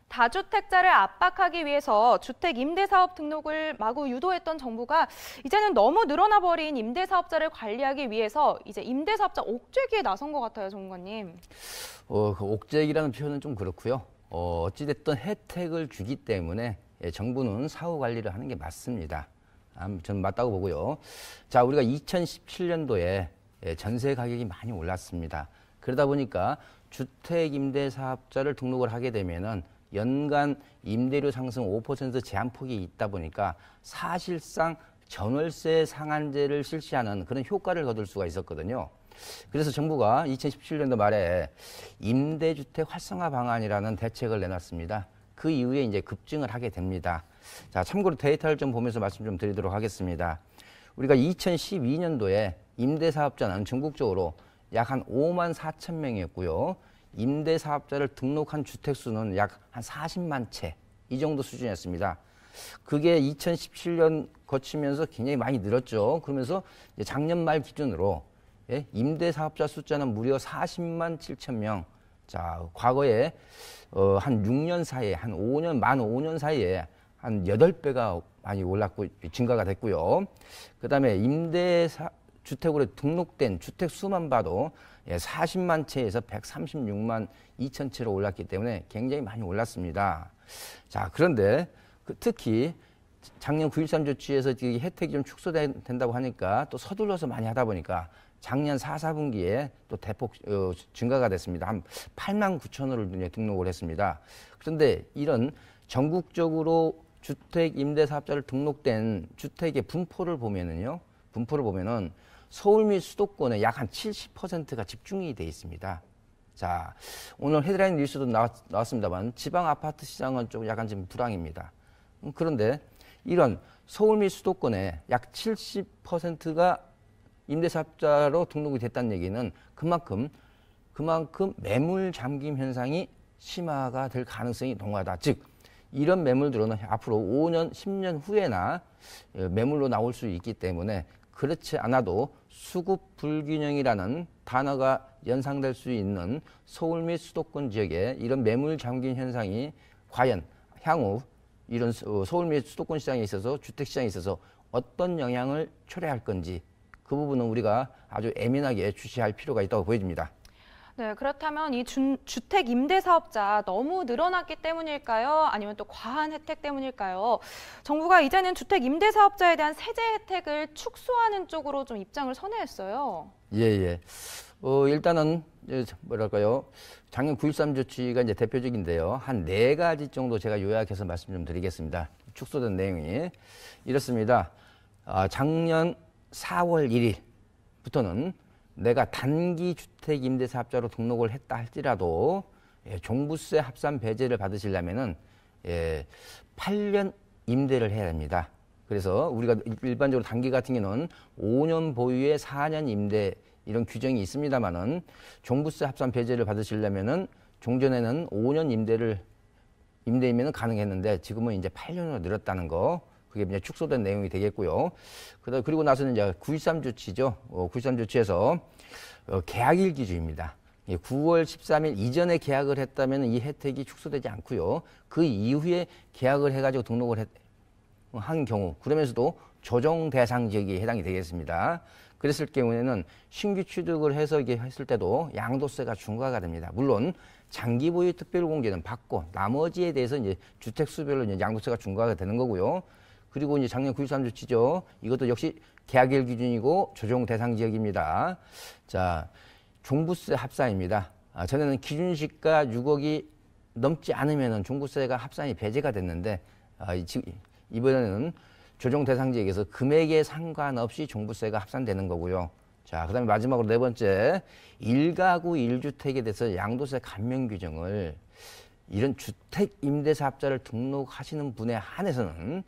다주택자를 압박하기 위해서 주택 임대사업 등록을 마구 유도했던 정부가 이제는 너무 늘어나 버린 임대사업자를 관리하기 위해서 이제 임대사업자 옥죄기에 나선 것 같아요, 전문가님. 그 옥죄기라는 표현은 좀 그렇고요. 어찌됐든 혜택을 주기 때문에 정부는 사후 관리를 하는 게 맞습니다. 저는 맞다고 보고요. 자, 우리가 2017년도에 전세 가격이 많이 올랐습니다. 그러다 보니까 주택 임대사업자를 등록을 하게 되면은 연간 임대료 상승 5% 제한폭이 있다 보니까 사실상 전월세 상한제를 실시하는 그런 효과를 거둘 수가 있었거든요. 그래서 정부가 2017년도 말에 임대주택 활성화 방안이라는 대책을 내놨습니다. 그 이후에 이제 급증을 하게 됩니다. 자, 참고로 데이터를 좀 보면서 말씀 좀 드리도록 하겠습니다. 우리가 2012년도에 임대사업자는 전국적으로 약 한 5만 4천 명이었고요. 임대사업자를 등록한 주택수는 약 한 40만 채, 이 정도 수준이었습니다. 그게 2017년 거치면서 굉장히 많이 늘었죠. 그러면서 이제 작년 말 기준으로 임대사업자 숫자는 무려 40만 7천 명. 자, 과거에 한 6년 사이에, 한 5년, 만 5년 사이에 한 8배가 많이 올랐고, 증가가 됐고요. 그 다음에 임대주택으로 등록된 주택 수만 봐도 40만 채에서 136만 2천 채로 올랐기 때문에 굉장히 많이 올랐습니다. 자, 그런데 특히 작년 9.13 조치에서 혜택이 좀 축소된다고 하니까 또 서둘러서 많이 하다 보니까 작년 4, 4분기에 또 대폭 증가가 됐습니다. 한 8만 9천호를 등록을 했습니다. 그런데 이런 전국적으로 주택 임대사업자를 등록된 주택의 분포를 보면은 서울 및 수도권에 약 한 70%가 집중이 돼 있습니다. 자, 오늘 헤드라인 뉴스도 나왔습니다만 지방 아파트 시장은 좀 약간 지금 불황입니다. 그런데 이런 서울 및 수도권에 약 70%가 임대사업자로 등록이 됐다는 얘기는 그만큼 매물 잠김 현상이 심화가 될 가능성이 농후하다. 즉, 이런 매물들은 앞으로 5년, 10년 후에나 매물로 나올 수 있기 때문에 그렇지 않아도 수급 불균형이라는 단어가 연상될 수 있는 서울 및 수도권 지역에 이런 매물 잠긴 현상이 과연 향후 이런 서울 및 수도권 시장에 있어서 주택 시장에 있어서 어떤 영향을 초래할 건지 그 부분은 우리가 아주 예민하게 주시할 필요가 있다고 보여집니다. 네, 그렇다면 이 주택 임대사업자 너무 늘어났기 때문일까요? 아니면 또 과한 혜택 때문일까요? 정부가 이제는 주택 임대사업자에 대한 세제 혜택을 축소하는 쪽으로 좀 입장을 선회했어요. 예. 일단은 뭐랄까요? 작년 9.13 조치가 이제 대표적인데요. 한 4가지 정도 제가 요약해서 말씀 좀 드리겠습니다. 축소된 내용이 이렇습니다. 작년 4월 1일부터는 내가 단기 주택 임대사업자로 등록을 했다 할지라도 종부세 합산 배제를 받으시려면은 8년 임대를 해야 합니다. 그래서 우리가 일반적으로 단기 같은 경우는 5년 보유에 4년 임대 이런 규정이 있습니다만은 종부세 합산 배제를 받으시려면은 종전에는 5년 임대이면 가능했는데 지금은 이제 8년으로 늘었다는 거. 그게 이제 축소된 내용이 되겠고요. 그리고 나서는 이제 9.13 조치죠. 9.13 조치에서 계약일 기준입니다. 9월 13일 이전에 계약을 했다면 이 혜택이 축소되지 않고요. 그 이후에 계약을 해가지고 등록을 한 경우, 그러면서도 조정 대상 지역이 해당이 되겠습니다. 그랬을 경우에는 신규 취득을 해서 이게 했을 때도 양도세가 중과가 됩니다. 물론 장기 보유 특별공제는 받고 나머지에 대해서 이제 주택 수별로 이제 양도세가 중과가 되는 거고요. 그리고 이제 작년 9.13 조치죠. 이것도 역시 계약일 기준이고 조정 대상 지역입니다. 자, 종부세 합산입니다. 전에는 기준시가 6억이 넘지 않으면 종부세가 합산이 배제가 됐는데 이번에는 조정 대상 지역에서 금액에 상관없이 종부세가 합산되는 거고요. 자, 그다음에 마지막으로 4번째, 1가구 1주택에 대해서 양도세 감면 규정을 이런 주택 임대사업자를 등록하시는 분에 한해서는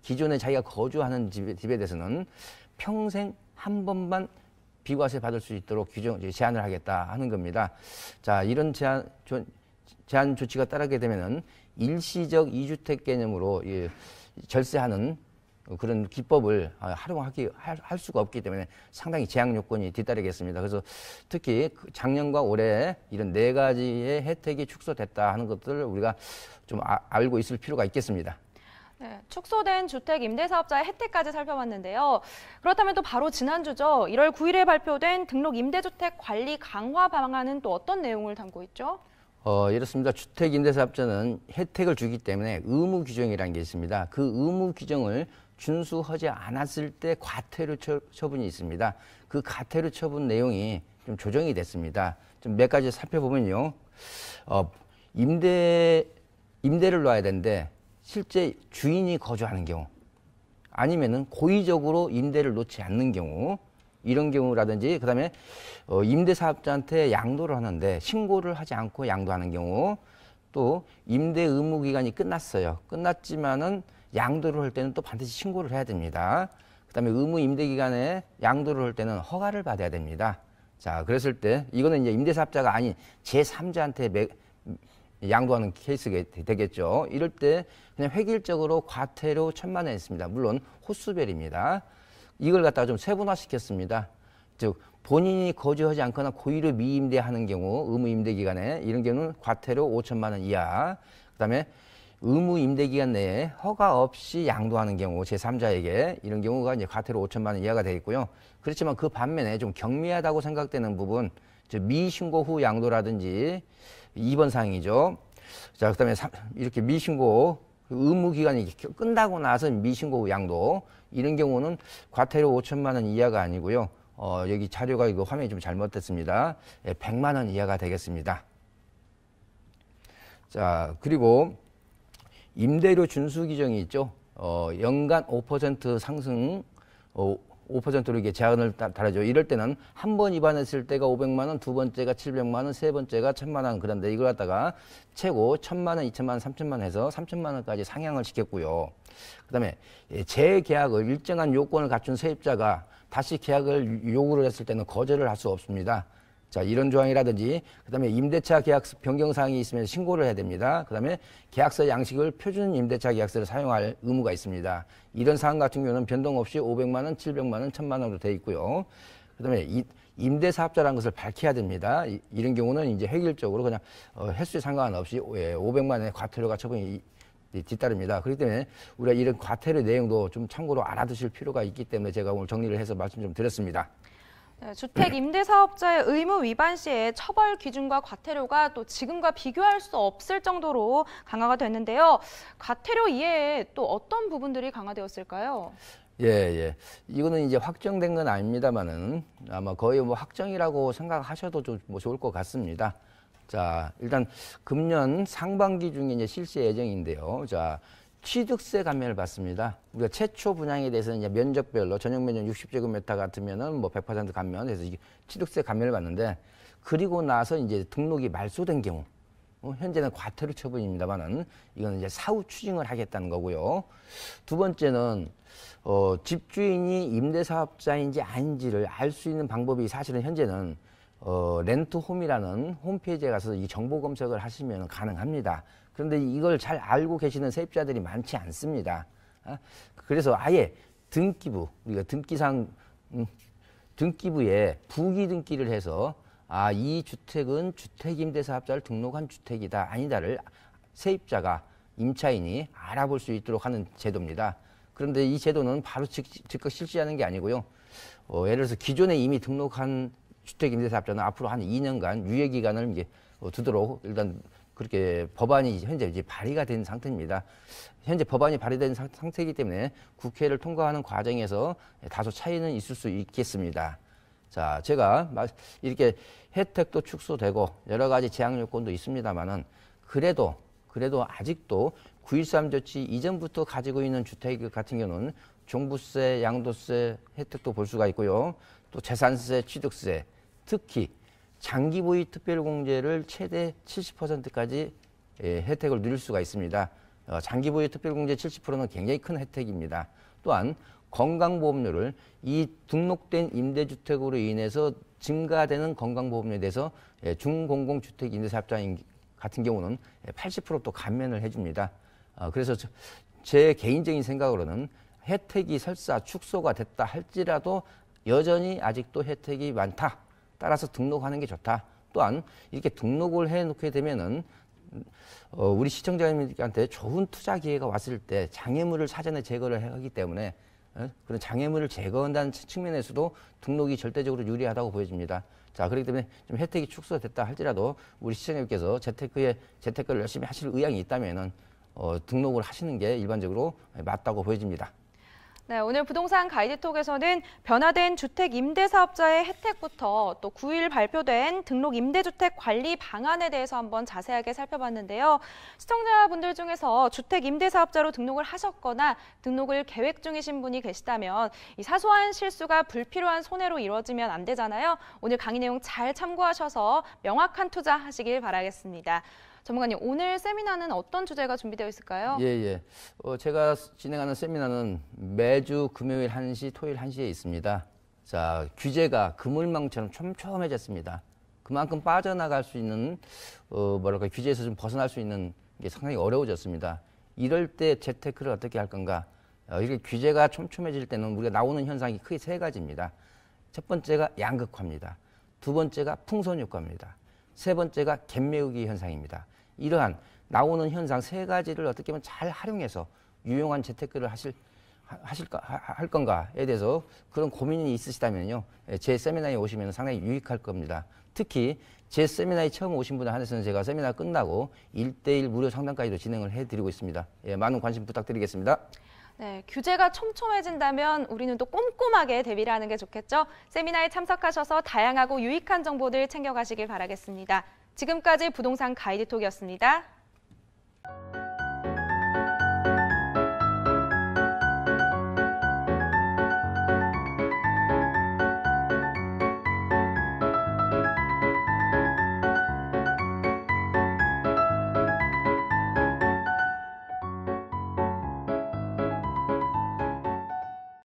기존에 자기가 거주하는 집에 대해서는 평생 한 번만 비과세 받을 수 있도록 제한을 하겠다 하는 겁니다. 자, 이런 제한 조치가 따르게 되면은 일시적 2주택 개념으로 절세하는 그런 기법을 할 수가 없기 때문에 상당히 제약 요건이 뒤따르겠습니다. 그래서 특히 작년과 올해 이런 4가지의 혜택이 축소됐다 하는 것들을 우리가 좀 알고 있을 필요가 있겠습니다. 네, 축소된 주택 임대사업자의 혜택까지 살펴봤는데요. 그렇다면 또 바로 지난주죠. 1월 9일에 발표된 등록 임대주택 관리 강화 방안은 또 어떤 내용을 담고 있죠? 이렇습니다. 주택 임대사업자는 혜택을 주기 때문에 의무 규정이라는 게 있습니다. 그 의무 규정을 준수하지 않았을 때 과태료 처분이 있습니다. 그 과태료 처분 내용이 좀 조정이 됐습니다. 좀 몇 가지 살펴보면요. 임대를 놔야 되는데 실제 주인이 거주하는 경우, 아니면은 고의적으로 임대를 놓지 않는 경우, 이런 경우라든지, 그 다음에 임대사업자한테 양도를 하는데 신고를 하지 않고 양도하는 경우, 또 임대 의무 기간이 끝났어요. 끝났지만은 양도를 할 때는 또 반드시 신고를 해야 됩니다. 그 다음에 의무 임대 기간에 양도를 할 때는 허가를 받아야 됩니다. 자, 그랬을 때 이거는 이제 임대사업자가 아닌 제3자한테 양도하는 케이스가 되겠죠. 이럴 때 그냥 획일적으로 과태료 1,000만 원 있습니다. 물론 호수별입니다. 이걸 갖다가 좀 세분화시켰습니다. 즉 본인이 거주하지 않거나 고의로 미임대하는 경우, 의무 임대 기간에 이런 경우는 과태료 5,000만 원 이하. 그다음에 의무 임대 기간 내에 허가 없이 양도하는 경우, 제3자에게 이런 경우가 이제 과태료 5,000만 원 이하가 되겠고요. 그렇지만 그 반면에 좀 경미하다고 생각되는 부분, 즉 미신고 후 양도라든지 2번 사항이죠. 자, 그다음에 이렇게 미신고 의무 기간이 끝나고 나서 미신고 후 양도, 이런 경우는 과태료 5,000만 원 이하가 아니고요. 여기 자료가 이거 화면이 좀 잘못됐습니다. 100만 원 이하가 되겠습니다. 자, 그리고 임대료 준수 규정이 있죠. 연간 5% 상승, 5%로 이게 제한을 달아줘. 이럴 때는 한 번 위반했을 때가 500만 원, 두 번째가 700만 원, 세 번째가 1,000만 원. 그런데 이걸 갖다가 최고 1,000만 원, 2,000만 원, 3,000만 원 해서 3,000만 원까지 상향을 시켰고요. 그다음에 재계약을 일정한 요건을 갖춘 세입자가 다시 계약을 요구를 했을 때는 거절을 할 수 없습니다. 자, 이런 조항이라든지, 그다음에 임대차 계약 변경 사항이 있으면 신고를 해야 됩니다. 그다음에 계약서 양식을 표준 임대차 계약서를 사용할 의무가 있습니다. 이런 사항 같은 경우는 변동 없이 500만 원, 700만 원, 1,000만 원으로 돼 있고요. 그다음에 임대사업자라는 것을 밝혀야 됩니다. 이런 경우는 이제 획일적으로 그냥 횟수에 상관없이 500만 원의 과태료가 처분이 뒤따릅니다. 그렇기 때문에 우리가 이런 과태료 내용도 좀 참고로 알아두실 필요가 있기 때문에 제가 오늘 정리를 해서 말씀 좀 드렸습니다. 네, 주택 임대사업자의 의무 위반 시에 처벌 기준과 과태료가 또 지금과 비교할 수 없을 정도로 강화가 됐는데요. 과태료 이외에 또 어떤 부분들이 강화되었을까요? 예. 이거는 이제 확정된 건 아닙니다만은 아마 거의 뭐 확정이라고 생각하셔도 좀 좋을 것 같습니다. 자, 일단 금년 상반기 중에 이제 실시 예정인데요. 자, 취득세 감면을 받습니다. 우리가 최초 분양에 대해서는 이제 면적별로 전용 면적 60제곱미터 같으면은 뭐 100% 감면해서 이게 취득세 감면을 받는데, 그리고 나서 이제 등록이 말소된 경우, 현재는 과태료 처분입니다만은 이거는 이제 사후 추징을 하겠다는 거고요. 두 번째는 집주인이 임대사업자인지 아닌지를 알 수 있는 방법이 사실은 현재는 렌트홈이라는 홈페이지에 가서 이 정보 검색을 하시면 가능합니다. 그런데 이걸 잘 알고 계시는 세입자들이 많지 않습니다. 그래서 아예 등기부, 우리가 등기상, 등기부에 부기 등기를 해서 이 주택은 주택임대사업자를 등록한 주택이다, 아니다를 세입자가, 임차인이 알아볼 수 있도록 하는 제도입니다. 그런데 이 제도는 바로 즉각 실시하는 게 아니고요. 예를 들어서 기존에 이미 등록한 주택임대사업자는 앞으로 한 2년간 유예기간을 이제 두도록 일단 그렇게 법안이 현재 이제 발의가 된 상태입니다. 현재 법안이 발의된 상태이기 때문에 국회를 통과하는 과정에서 다소 차이는 있을 수 있겠습니다. 자, 제가 이렇게 혜택도 축소되고 여러 가지 제약 요건도 있습니다만은 그래도 아직도 9.13 조치 이전부터 가지고 있는 주택 같은 경우는 종부세, 양도세 혜택도 볼 수가 있고요. 또 재산세, 취득세, 특히 장기 보유 특별공제를 최대 70%까지 혜택을 누릴 수가 있습니다. 장기 보유 특별공제 70%는 굉장히 큰 혜택입니다. 또한 건강보험료를 이 등록된 임대주택으로 인해서 증가되는 건강보험료에 대해서 중공공주택 임대사업자 같은 경우는 80% 또 감면을 해줍니다. 그래서 제 개인적인 생각으로는 혜택이 설사 축소가 됐다 할지라도 여전히 아직도 혜택이 많다. 따라서 등록하는 게 좋다. 또한 이렇게 등록을 해놓게 되면은 우리 시청자님들한테 좋은 투자 기회가 왔을 때 장애물을 사전에 제거를 하기 때문에 그런 장애물을 제거한다는 측면에서도 등록이 절대적으로 유리하다고 보여집니다. 자, 그렇기 때문에 좀 혜택이 축소됐다 할지라도 우리 시청자님께서 재테크를 열심히 하실 의향이 있다면은 등록을 하시는 게 일반적으로 맞다고 보여집니다. 네, 오늘 부동산 가이드톡에서는 변화된 주택 임대사업자의 혜택부터 또 9일 발표된 등록 임대주택 관리 방안에 대해서 한번 자세하게 살펴봤는데요. 시청자분들 중에서 주택 임대사업자로 등록을 하셨거나 등록을 계획 중이신 분이 계시다면 이 사소한 실수가 불필요한 손해로 이루어지면 안 되잖아요. 오늘 강의 내용 잘 참고하셔서 명확한 투자하시길 바라겠습니다. 전문가님, 오늘 세미나는 어떤 주제가 준비되어 있을까요? 예. 제가 진행하는 세미나는 매주 금요일 1시, 토요일 1시에 있습니다. 자, 규제가 그물망처럼 촘촘해졌습니다. 그만큼 빠져나갈 수 있는, 규제에서 좀 벗어날 수 있는 게 상당히 어려워졌습니다. 이럴 때 재테크를 어떻게 할 건가? 이렇게 규제가 촘촘해질 때는 우리가 나오는 현상이 크게 세 가지입니다. 첫 번째가 양극화입니다. 두 번째가 풍선효과입니다. 세 번째가 갭매우기 현상입니다. 이러한 나오는 현상 세 가지를 어떻게 하면 잘 활용해서 유용한 재테크를 할 건가에 대해서 그런 고민이 있으시다면요. 제 세미나에 오시면 상당히 유익할 겁니다. 특히 제 세미나에 처음 오신 분에 한해서는 제가 세미나 끝나고 1:1 무료 상담까지도 진행을 해드리고 있습니다. 많은 관심 부탁드리겠습니다. 네, 규제가 촘촘해진다면 우리는 또 꼼꼼하게 대비를 하는 게 좋겠죠? 세미나에 참석하셔서 다양하고 유익한 정보들 챙겨가시길 바라겠습니다. 지금까지 부동산 가이드톡이었습니다.